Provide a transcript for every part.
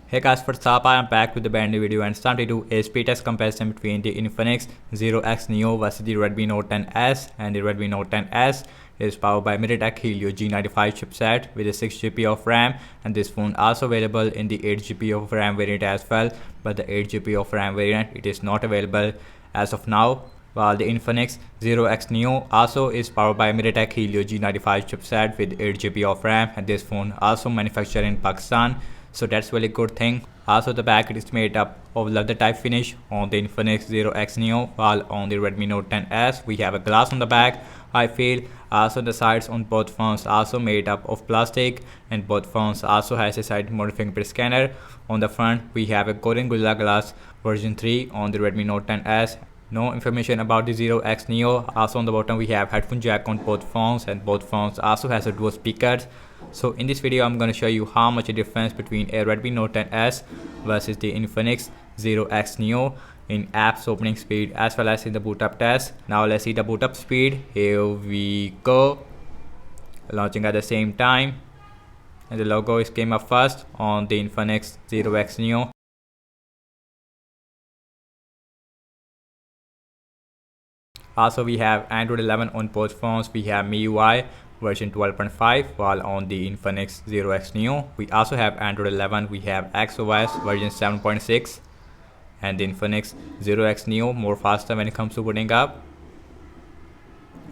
Hey guys, what's up? I am back with a brand new video and it's time to do a speed test comparison between the Infinix 0X Neo versus the Redmi Note 10s. And the Redmi Note 10s is powered by MediaTek Helio G95 chipset with a 6GB of RAM, and this phone also available in the 8GB of RAM variant as well, but the 8GB of RAM variant it is not available as of now. While the Infinix 0X Neo also is powered by MediaTek Helio G95 chipset with 8GB of RAM, and this phone also manufactured in Pakistan, so that's really good thing. Also the back it is made up of leather type finish on the Infinix 0X Neo, while on the Redmi Note 10s we have a glass on the back. I feel also the sides on both phones also made up of plastic, and both phones also has a side mounted fingerprint scanner. On the front we have a Gorilla Gorilla Glass version 3 on the Redmi Note 10s. No information about the 0X Neo. Also on the bottom we have headphone jack on both phones, and both phones also has a dual speakers. So in this video I'm going to show you how much a difference between a Redmi Note 10s versus the Infinix 0X Neo in apps opening speed as well as in the boot up test. Now let's see the boot up speed. Here we go. Launching at the same time, and the logo is came up first on the Infinix 0X Neo. Also we have Android 11 on both phones. We have MIUI version 12.5, while on the Infinix 0X Neo we also have Android 11. We have XOS version 7.6, and the Infinix 0X Neo more faster when it comes to booting up.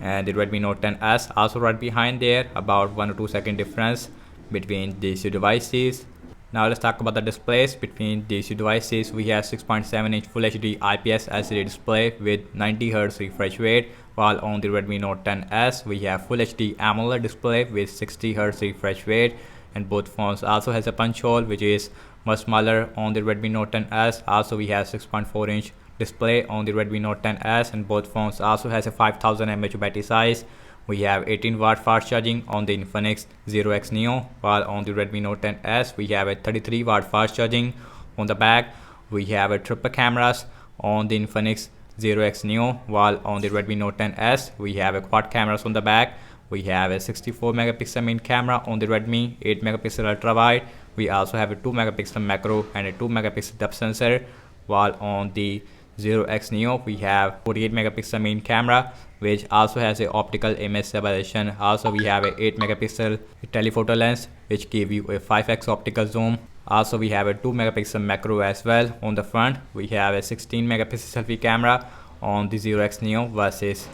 And the Redmi Note 10s also right behind there, about 1 or 2 second difference between these two devices. Now let's talk about the displays between these two devices. We have 6.7-inch Full HD IPS LCD display with 90Hz refresh rate, while on the Redmi Note 10s we have Full HD AMOLED display with 60Hz refresh rate, and both phones also has a punch hole which is much smaller on the Redmi Note 10s. Also we have 6.4-inch display on the Redmi Note 10s, and both phones also has a 5000 mAh battery size. We have 18-watt fast charging on the Infinix 0X Neo, while on the Redmi Note 10s we have a 33-watt fast charging. On the back we have a triple cameras on the Infinix 0X Neo, while on the Redmi Note 10s we have a quad cameras on the back. We have a 64 megapixel main camera on the Redmi, 8 megapixel ultra wide. We also have a 2 megapixel macro and a 2 megapixel depth sensor, while on the 0X Neo we have 48 megapixel main camera which also has a optical image stabilization. Also we have a 8 megapixel telephoto lens which give you a 5x optical zoom. Also we have a 2 megapixel macro as well. On the front we have a 16 megapixel selfie camera on the 0X Neo versus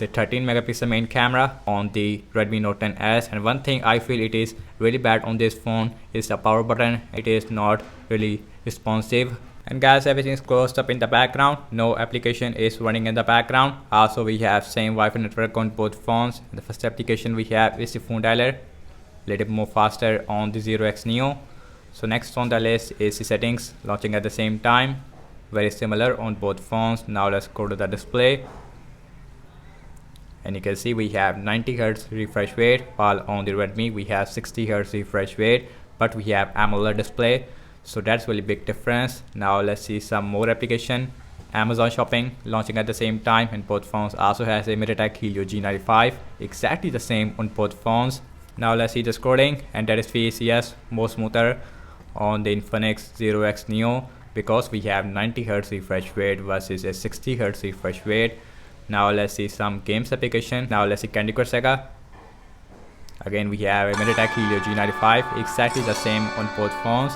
a 13 megapixel main camera on the Redmi Note 10s. And one thing I feel it is really bad on this phone is the power button. It is not really responsive. And guys, everything is closed up in the background, no application is running in the background. Also we have same Wi-Fi network on both phones. The first application we have is the phone dialer, little more faster on the 0X Neo. So next on the list is the settings, launching at the same time, very similar on both phones. Now let's go to the display, and you can see we have 90Hz refresh rate, while on the Redmi we have 60Hz refresh rate, but we have AMOLED display, so that's really big difference. Now let's see some more application. Amazon shopping launching at the same time, and both phones also has a MediaTek Helio G95, exactly the same on both phones. Now let's see the scrolling, and that is VCS more smoother on the Infinix 0X Neo because we have 90Hz refresh rate versus a 60Hz refresh rate. Now let's see some games application. Now let's see Candy Crush Saga. Again we have a MediaTek Helio G95, exactly the same on both phones.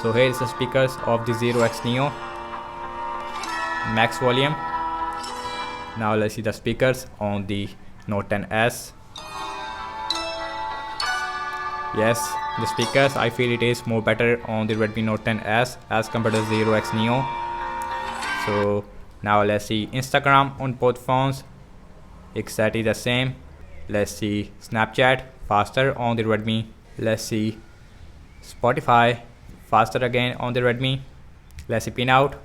So here is the speakers of the 0X Neo, max volume. Now let's see the speakers on the Note 10s. Yes, the speakers I feel it is more better on the Redmi Note 10s as compared to 0X Neo. So now let's see Instagram on both phones, exactly the same. Let's see Snapchat, faster on the Redmi. Let's see Spotify, faster again on the Redmi. Let's see Pinout,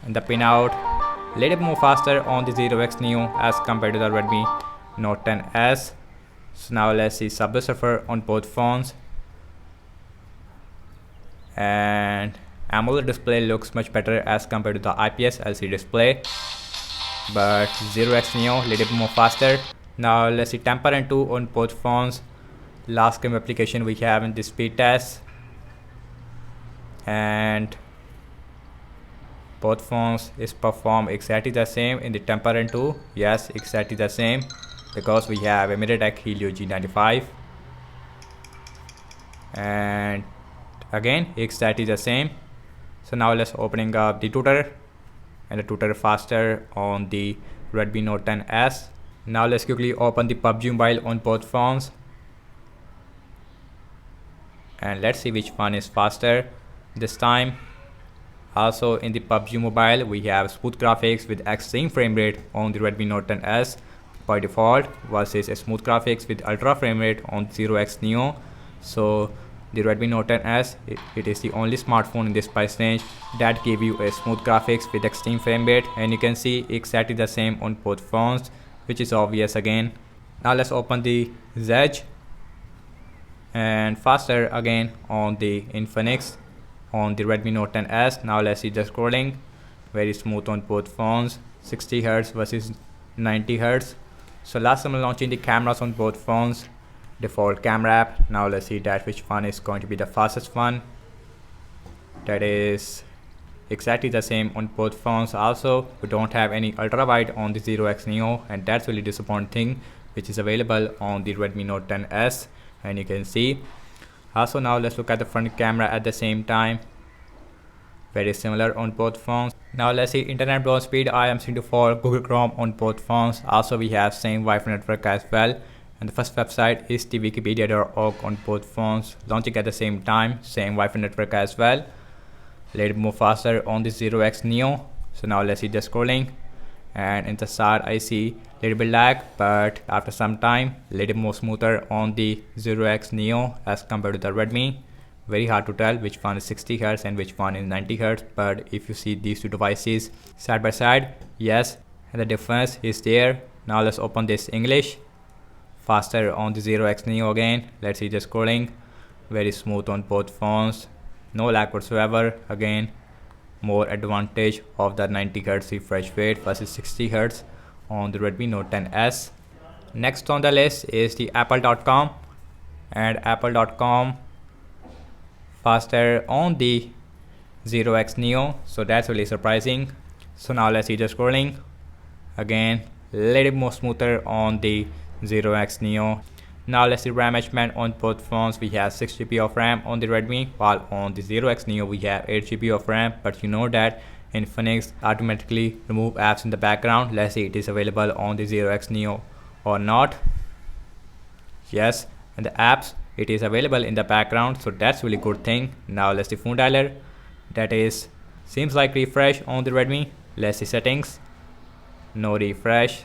and the Pinout little more faster on the 0X Neo as compared to the Redmi Note 10s. So now let's see Subway Surfer on both phones, and AMOLED display looks much better as compared to the IPS LCD display, but 0X Neo little bit more faster. Now let's see Temper and 2 on both phones. Last game application we have in the speed test. and both phones is perform exactly the same in the temperament too. Yes, exactly the same, because we have a MediaTek Helio G95, and again exactly the same. So now let's opening up the tutor, and the tutor faster on the Redmi Note 10s. Now let's quickly open the PUBG Mobile on both phones, and let's see which one is faster this time. Also in the PUBG Mobile we have smooth graphics with extreme frame rate on the Redmi Note 10s by default, versus a smooth graphics with ultra frame rate on 0x Neo. So the Redmi Note 10s, it is the only smartphone in this price range that give you a smooth graphics with extreme frame rate, and you can see exactly the same on both phones, which is obvious again. Now let's open the Zedge, and faster again on the Infinix on the Redmi Note 10s. Now let's see the scrolling, very smooth on both phones, 60Hz versus 90Hz. So last time launching the cameras on both phones, default camera app. Now let's see that which one is going to be the fastest one. That is exactly the same on both phones. Also we don't have any ultra wide on the 0x Neo, and that's really disappointing, which is available on the Redmi Note 10s, and you can see. Also now let's look at the front camera at the same time, very similar on both phones. Now let's see internet browse speed. I am seeing to for Google Chrome on both phones. Also we have same Wi-Fi network as well, and the first website is the wikipedia.org on both phones, launching at the same time, same Wi-Fi network as well. A little more faster on the 0x Neo. So now let's see the scrolling, and in the start I see little bit lag, but after some time little more smoother on the 0x Neo as compared to the Redmi. Very hard to tell which one is 60Hz and which one is 90Hz, but if you see these two devices side by side, yes, and the difference is there. Now let's open this English, faster on the 0x Neo again. Let's see the scrolling, very smooth on both phones, no lag whatsoever. Again, more advantage of the 90Hz refresh rate versus 60Hz on the Redmi Note 10s. Next on the list is the apple.com, and apple.com faster on the 0x Neo, so that's really surprising. So now let's see the scrolling, again little more smoother on the 0x Neo. Now let's see RAM management on both phones. We have 6GB of RAM on the Redmi, while on the 0x Neo we have 8GB of RAM, but you know that Infinix automatically remove apps in the background. Let's see it is available on the 0x Neo or not. Yes, and the apps, it is available in the background, so that's really good thing. Now let's see phone dialer, that is seems like refresh on the Redmi. Let's see settings, no refresh.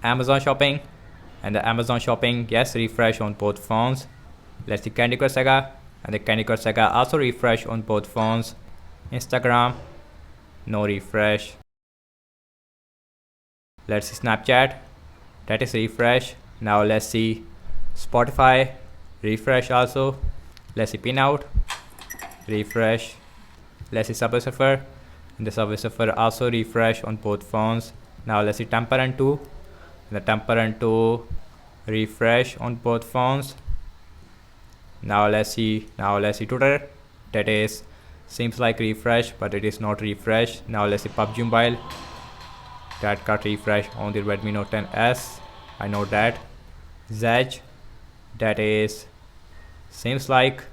Amazon shopping, and the Amazon shopping, yes, refresh on both phones. Let's see Candy Crush Saga, and the Candy Crush Saga also refresh on both phones. Instagram, no refresh. Let's see Snapchat, that is refresh. Now let's see Spotify, refresh also. Let's see Pinout, refresh. Let's see Subway Surfer, and the Subway Surfer also refresh on both phones. Now let's see Temperament 2, and the Temperament 2 refresh on both phones. Now let's see Twitter, that is seems like refresh, but it is not refresh. Now let's see PUBG Mobile, that got refresh on the Redmi Note 10s, I know that. Zedge, that is seems like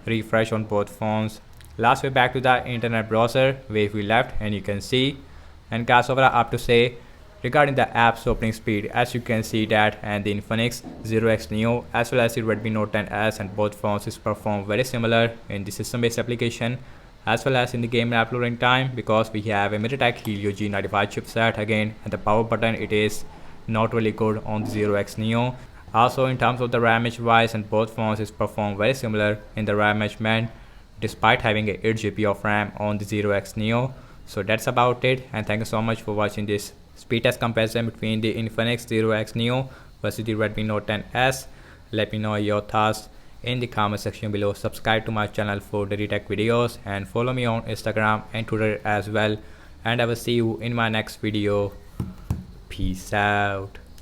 refresh on both phones. Last, we're back to the internet browser where we left, and you can see. And guys, overall I have to say regarding the app's opening speed, as you can see that, and the Infinix 0x Neo as well as the Redmi Note 10s and both phones is perform very similar in the system based application as well as in the game uploading time, because we have a MediaTek Helio G95 chipset again, and the power button, it is not really good on the 0x Neo. Also in terms of the RAM wise, and both phones is perform very similar in the RAM management despite having a 8GB of RAM on the 0x Neo. So that's about it, and thank you so much for watching this speed test comparison between the Infinix 0x Neo versus the Redmi Note 10s. Let me know your thoughts in the comment section below. Subscribe to my channel for daily tech videos, and follow me on Instagram and Twitter as well. And I will see you in my next video. Peace out.